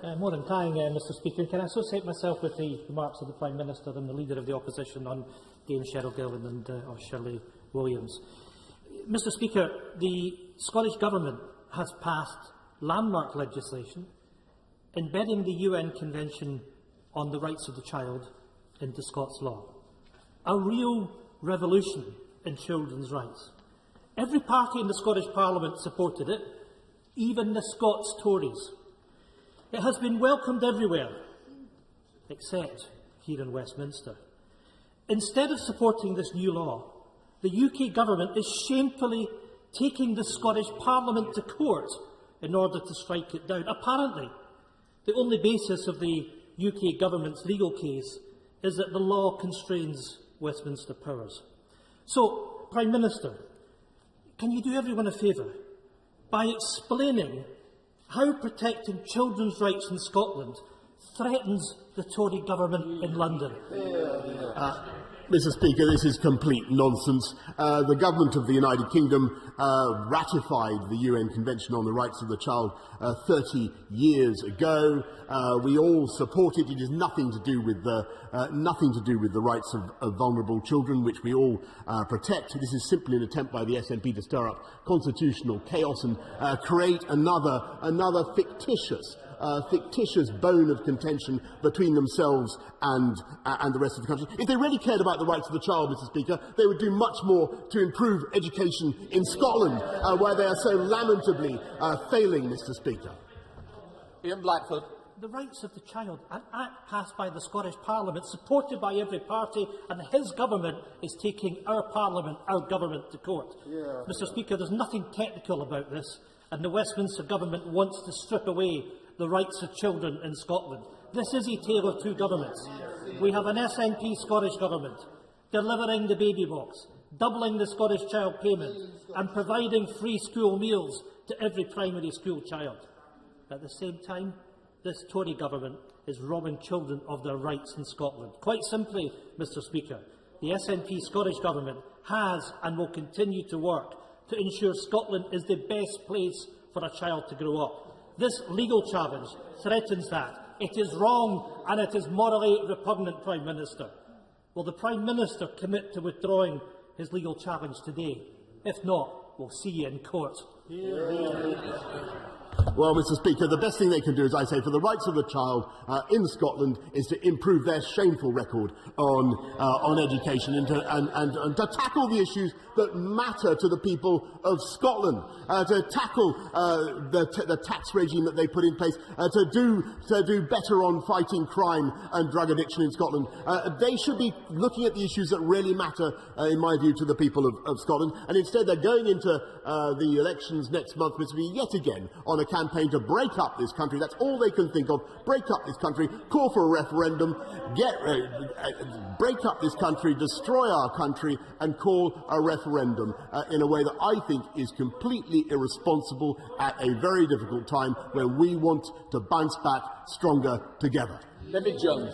More than kind, Mr Speaker. Can I associate myself with the remarks of the Prime Minister and the Leader of the Opposition on Dame Cheryl Gillan and Shirley Williams? Mr Speaker, the Scottish Government has passed landmark legislation embedding the UN Convention on the Rights of the Child into Scots law. A real revolution in children's rights. Every party in the Scottish Parliament supported it, even the Scots Tories. It has been welcomed everywhere, except here in Westminster. Instead of supporting this new law, the UK Government is shamefully taking the Scottish Parliament to court in order to strike it down. Apparently, the only basis of the UK Government's legal case is that the law constrains Westminster powers. So, Prime Minister, can you do everyone a favour by explaining how protecting children's rights in Scotland threatens the Tory government in London? Mr Speaker, this is complete nonsense. The Government of the United Kingdom ratified the UN Convention on the Rights of the Child 30 years ago. We all support it. It has nothing to do with the rights of vulnerable children, which we all protect. This is simply an attempt by the SNP to stir up constitutional chaos and create another fictitious bone of contention between themselves and the rest of the country. If they really cared about the rights of the child, Mr Speaker, they would do much more to improve education in Scotland, where they are so lamentably failing, Mr Speaker. Ian Blackford. The rights of the child, an act passed by the Scottish Parliament, supported by every party, and his government is taking our Parliament, our government, to court. Mr Speaker, there's nothing technical about this, and the Westminster Government wants to strip away the rights of children in Scotland. This is a tale of two governments. We have an SNP Scottish Government delivering the baby box, doubling the Scottish child payment and providing free school meals to every primary school child. At the same time, this Tory Government is robbing children of their rights in Scotland. Quite simply, Mr Speaker, the SNP Scottish Government has and will continue to work to ensure Scotland is the best place for a child to grow up. This legal challenge threatens that. It is wrong and it is morally repugnant, Prime Minister. Will the Prime Minister commit to withdrawing his legal challenge today? If not, we'll see you in court. Well, Mr Speaker, the best thing they can do, as I say, for the rights of the child in Scotland is to improve their shameful record on education and to tackle the issues that matter to the people of Scotland, to tackle the tax regime that they put in place, to do better on fighting crime and drug addiction in Scotland. They should be looking at the issues that really matter, in my view, to the people of Scotland, and instead they're going into the elections next month, Mr Speaker, yet again on a campaign to break up this country. That's all they can think of. Break up this country, call for a referendum, break up this country, destroy our country and call a referendum in a way that I think is completely irresponsible at a very difficult time when we want to bounce back stronger together. David Jones.